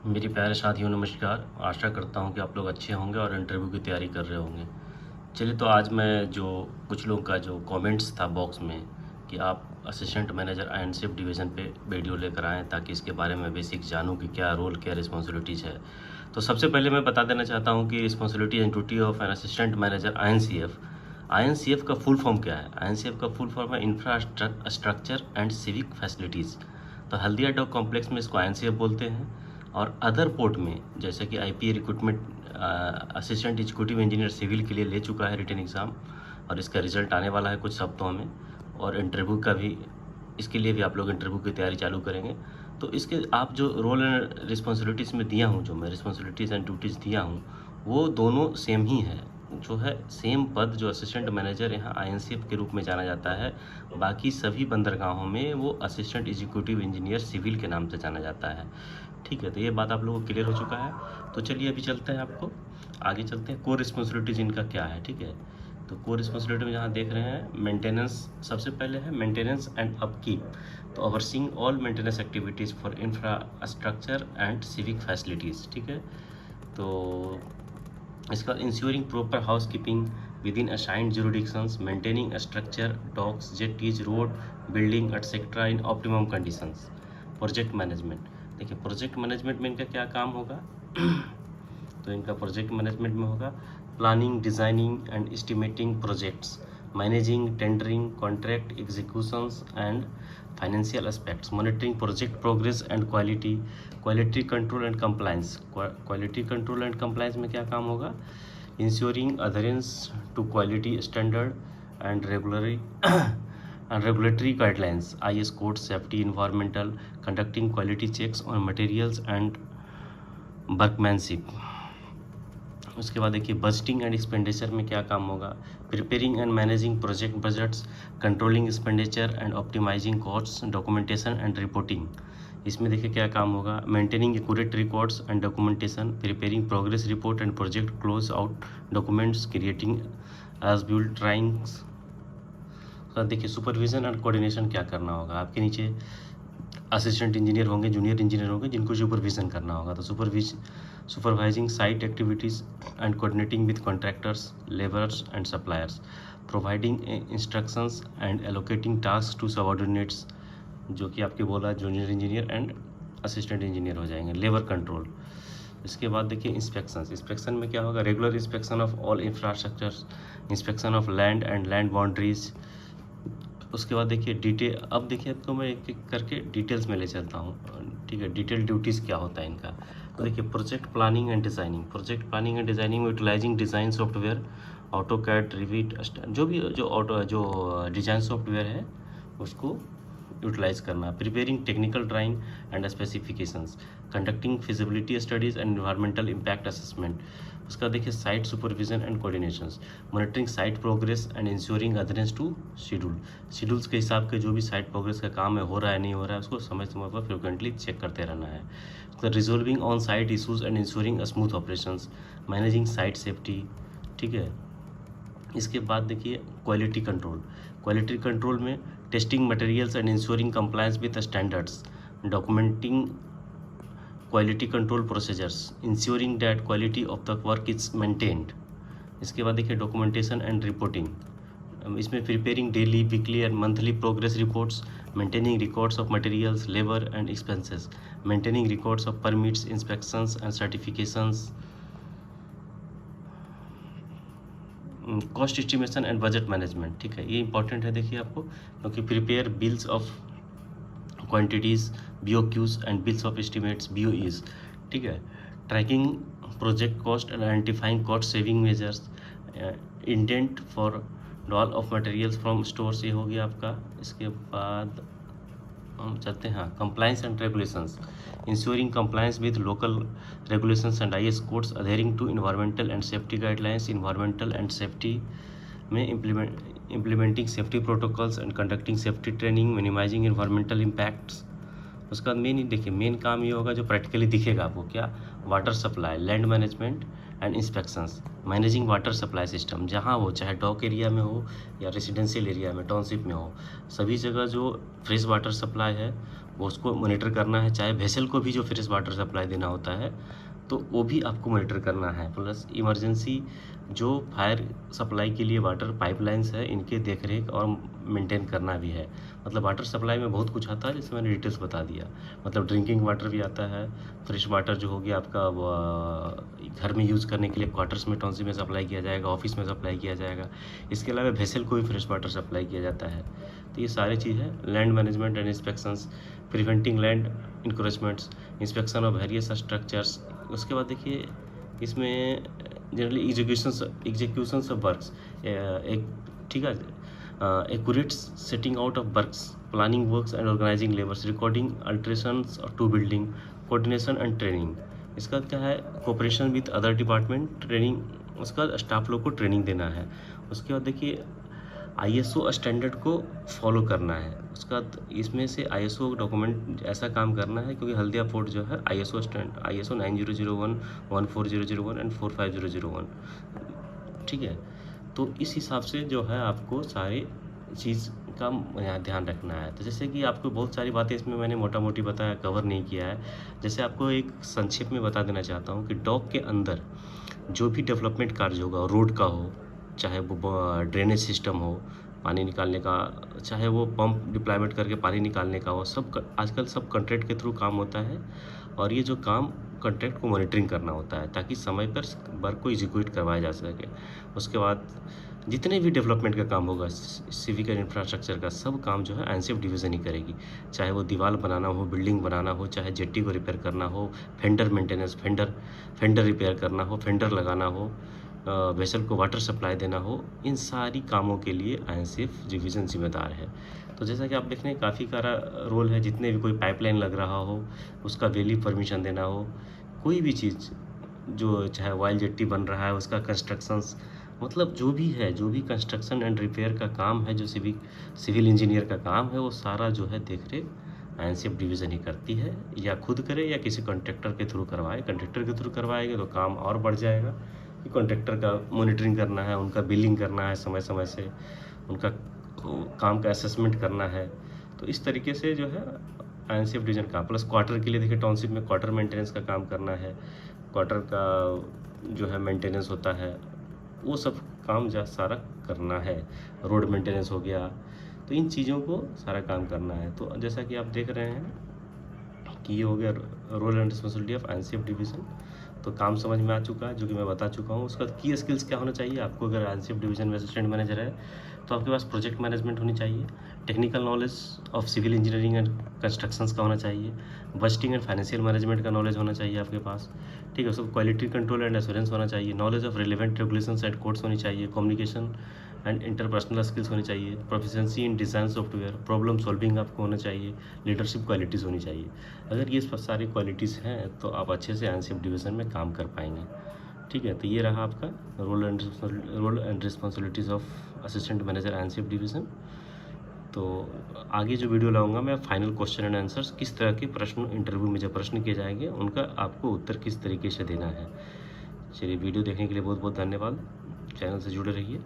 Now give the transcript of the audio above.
मेरे प्यारे साथियों नमस्कार। आशा करता हूँ कि आप लोग अच्छे होंगे और इंटरव्यू की तैयारी कर रहे होंगे। चलिए तो आज मैं जो कुछ लोगों का जो कमेंट्स था बॉक्स में कि आप असिस्टेंट मैनेजर आईएनसीएफ डिवीज़न पे वीडियो लेकर आएँ ताकि इसके बारे में बेसिक जानूँ कि क्या रोल क्या रिस्पॉन्सिबिलिटीज़ है। तो सबसे पहले मैं बता देना चाहता हूँ कि responsibility and duty of an assistant manager INCF. INCF का फुल फॉर्म क्या है? आईएनसीएफ का फुल फॉर्म है इंफ्रास्ट्रक्चर एंड सिविक फैसिलिटीज़। तो हल्दिया डॉक कॉम्प्लेक्स में इसको आईएनसीएफ बोलते हैं। और अदर पोर्ट में जैसे कि IPA recruitment assistant executive engineer civil के लिए ले चुका है रिटन एग्ज़ाम और इसका रिजल्ट आने वाला है कुछ हफ्तों में। और इंटरव्यू का भी इसके लिए भी आप लोग इंटरव्यू की तैयारी चालू करेंगे। तो इसके आप जो रोल एंड रिस्पॉन्सिबिलिटीज़ में दिया हूँ, जो मैं रिस्पॉन्सिबिलिटीज़ एंड ड्यूटीज़ दिया हूँ, वो दोनों सेम ही है। जो है सेम पद जो असिस्टेंट मैनेजर यहाँ आईएनसीएफ के रूप में जाना जाता है, बाकी सभी बंदरगाहों में वो असिस्टेंट एग्जीक्यूटिव इंजीनियर सिविल के नाम से जाना जाता है। ठीक है, तो ये बात आप लोगों को क्लियर हो चुका है। तो चलिए अभी चलते हैं, आपको आगे चलते हैं। कोर रिस्पॉन्सिबिलिटीज इनका क्या है, ठीक है। तो कोर रिस्पॉन्सिबिलिटी में जहाँ देख रहे हैं मेंटेनेंस सबसे पहले है, मेंटेनेंस एंड अपकीप। तो overseeing all maintenance activities for infrastructure and civic facilities, ठीक है। तो इसका ensuring proper house keeping within assigned jurisdictions, maintaining structure docks jetties road building etcetera in optimum conditions. Project management, देखिए project management में इनका क्या काम होगा तो इनका प्रोजेक्ट मैनेजमेंट में होगा planning designing and estimating projects, managing tendering contract executions and financial aspects, monitoring project progress and quality, quality control and compliance. Quality control and compliance में क्या काम होगा? Ensuring adherence to quality standard and regulatory guidelines, IS code, safety, environmental, conducting quality checks on materials and workmanship। उसके बाद देखिए budgeting and expenditure में क्या काम होगा? Preparing and managing project budgets, controlling expenditure and optimising costs, documentation and reporting. इसमें देखिए क्या काम होगा? Maintaining accurate records and documentation, preparing progress report and project close out documents, creating as built drawings. देखिए सुपरविजन एंड कोऑर्डिनेशन क्या करना होगा? आपके नीचे असिस्टेंट इंजीनियर होंगे, जूनियर इंजीनियर होंगे, जिनको सुपरविजन करना होगा। तो supervising site activities and coordinating with contractors, labourers and suppliers, providing instructions and allocating task to subordinates, जो कि आपके बोला junior engineer and assistant engineer हो जाएंगे। Labour control. इसके बाद देखिए इंस्पेक्शन में क्या होगा? Regular inspection of all infrastructures, inspection of land and land boundaries. उसके बाद देखिए डिटेल, अब देखिए आपको मैं एक एक करके डिटेल्स में ले चलता हूँ, ठीक है। डिटेल ड्यूटीज़ क्या होता है इनका? तो देखिए project planning and designing, project planning and designing में utilising design software, AutoCAD, Revit, जो भी जो डिज़ाइन सॉफ्टवेयर है उसको यूटिलाइज करना। Preparing technical drawing and specifications, conducting feasibility studies and environmental impact assessment. उसका देखिए site supervision and coordinations, monitoring site progress and ensuring adherence to schedules के हिसाब के जो भी साइट प्रोग्रेस का काम है, हो रहा है नहीं हो रहा है, उसको समय समय पर फ्रिक्वेंटली चेक करते रहना है। तो resolving on site issues and ensuring smooth operations, managing site safety, ठीक है। इसके बाद देखिए क्वालिटी कंट्रोल, क्वालिटी कंट्रोल में testing materials and ensuring compliance with standards, documenting quality control procedures, ensuring that quality of the work is maintained. इसके बाद देखिए documentation and reporting, इसमें preparing daily weekly and monthly progress reports, maintaining records of materials labour and expenses, maintaining records of permits inspections and certifications, cost estimation and budget management, ठीक है। ये important है देखिए आपको, क्योंकि prepare bills of quantities, BOQs and bills of estimates, BOEs, ठीक है। Tracking project cost and identifying cost saving measures, indent for dole of materials from stores, ये हो गया आपका। इसके बाद हम चलते हैं हाँ compliance and regulations, ensuring compliance with local regulations and IS codes, adhering to environmental and safety guidelines, environmental and safety में implementing safety protocols and conducting safety training, minimising environmental impacts. उसका मेन ही देखिए main काम ये होगा जो practically दिखेगा आपको, क्या? Water supply, land management and inspections, managing water supply system, जहाँ हो चाहे डॉक एरिया में हो या रेजिडेंशियल एरिया में, टाउनशिप में हो, सभी जगह जो फ्रेश वाटर सप्लाई है वो उसको मॉनिटर करना है। चाहे वेसल को भी जो फ्रेश वाटर सप्लाई देना होता है तो वो भी आपको मॉनिटर करना है। प्लस इमरजेंसी जो फायर सप्लाई के लिए वाटर पाइपलाइंस है इनके देखरेख और मेंटेन करना भी है। मतलब वाटर सप्लाई में बहुत कुछ आता है, जैसे मैंने डिटेल्स बता दिया। मतलब ड्रिंकिंग वाटर भी आता है, फ्रेश वाटर जो हो गया आपका घर में यूज़ करने के लिए क्वार्टर्स में टाउनशिप में सप्लाई किया जाएगा, ऑफिस में सप्लाई किया जाएगा। इसके अलावा वेसल को भी फ्रेश वाटर सप्लाई किया जाता है। तो ये सारी चीज़ है। Land management and inspections, preventing land encroachments, inspection of various structures. उसके बाद देखिए इसमें जनरली एग्जीक्यूशंस ऑफ वर्क्स, एक ठीक है, accurate setting out of works, planning works and organising labours, recording alterations to building, coordination and training. इसका क्या है, cooperation with other department, training, उसका स्टाफ लोग को ट्रेनिंग देना है। उसके बाद देखिए आईएसओ स्टैंडर्ड को फॉलो करना है। उसका इसमें से आईएसओ डॉक्यूमेंट ऐसा काम करना है, क्योंकि हल्दिया फोर्ट जो है आईएसओ 9001, 14001 एंड 45001, ठीक है। तो इस हिसाब से जो है आपको सारी चीज़ का यहाँ ध्यान रखना है। तो जैसे कि आपको बहुत सारी बातें इसमें मैंने मोटा मोटी बताया, कवर नहीं किया है। जैसे आपको एक संक्षेप में बता देना चाहता हूँ कि डॉक के अंदर जो भी डेवलपमेंट कार्य होगा, रोड का हो, चाहे वो ड्रेनेज सिस्टम हो, पानी निकालने का, चाहे वो पंप डिप्लॉयमेंट करके पानी निकालने का हो, सब आजकल सब कॉन्ट्रैक्ट के थ्रू काम होता है। और ये जो काम कॉन्ट्रैक्ट को मॉनिटरिंग करना होता है ताकि समय पर वर्क को एग्जीक्यूट करवाया जा सके। उसके बाद जितने भी डेवलपमेंट का काम होगा, सिविक एंड इंफ्रास्ट्रक्चर का सब काम जो है एनसीएफ डिवीज़न ही करेगी। चाहे वो दीवार बनाना हो, बिल्डिंग बनाना हो, चाहे जेट्टी को रिपेयर करना हो, फेंडर मेंटेनेंस, फेंडर रिपेयर करना हो, फेंडर लगाना हो, वेसल को वाटर सप्लाई देना हो, इन सारी कामों के लिए एनसीएफ डिवीज़न जिम्मेदार है। तो जैसा कि आप देख रहे हैं काफ़ी सारा रोल है। जितने भी कोई पाइपलाइन लग रहा हो उसका वैली परमिशन देना हो, कोई भी चीज़ जो चाहे ऑयल जेट्टी बन रहा है उसका कंस्ट्रक्शंस, मतलब जो भी है, जो भी कंस्ट्रक्शन एंड रिपेयर का काम है, जो सिविल इंजीनियर का काम है, वो सारा जो है देख रेख एनसीएफ डिवीज़न ही करती है। या खुद करे या किसी कॉन्ट्रैक्टर के थ्रू करवाए। कॉन्ट्रैक्टर के थ्रू करवाएंगे तो काम और बढ़ जाएगा कि कॉन्ट्रैक्टर का मॉनिटरिंग करना है, उनका बिलिंग करना है समय समय से, उनका काम का असेसमेंट करना है। तो इस तरीके से जो है एनसीएफ डिवीज़न का। प्लस क्वार्टर के लिए देखिए टाउनशिप में क्वार्टर मेंटेनेंस का काम करना है, क्वार्टर का जो है मेंटेनेंस होता है, वो सब काम जो सारा करना है। रोड मेंटेनेंस हो गया, तो इन चीज़ों को सारा काम करना है। तो जैसा कि आप देख रहे हैं कि ये हो गया role and responsibility of NCF division. तो काम समझ में आ चुका है, जो कि मैं बता चुका हूँ। उसका की स्किल्स क्या होना चाहिए आपको, अगर एनसीएफ डिवीज़न में असिस्टेंट मैनेजर है तो आपके पास प्रोजेक्ट मैनेजमेंट होनी चाहिए, technical knowledge of civil engineering and constructions का होना चाहिए, बजटिंग एंड फाइनेंशियल मैनेजमेंट का नॉलेज होना चाहिए आपके पास, ठीक है। उसको क्वालिटी कंट्रोल एंड एश्योरेंस होना चाहिए, knowledge of relevant regulations and codes होनी चाहिए, कम्युनिकेशन एंड इंटरपर्सनल स्किल्स होनी चाहिए, प्रोफिशिएंसी इन डिज़ाइन सॉफ्टवेयर, प्रॉब्लम सॉल्विंग आपको होना चाहिए, लीडरशिप क्वालिटीज़ होनी चाहिए। अगर ये सारी क्वालिटीज़ हैं तो आप अच्छे से एनसीएफ डिवीज़न में काम कर पाएंगे, ठीक है। तो ये रहा आपका role and responsibilities of assistant manager NCF division. तो आगे जो वीडियो लाऊंगा मैं फाइनल क्वेश्चन एंड आंसर्स, किस तरह के प्रश्न इंटरव्यू में जो प्रश्न किए जाएंगे उनका आपको उत्तर किस तरीके से देना है। चलिए, वीडियो देखने के लिए बहुत बहुत धन्यवाद। चैनल से जुड़े रहिए।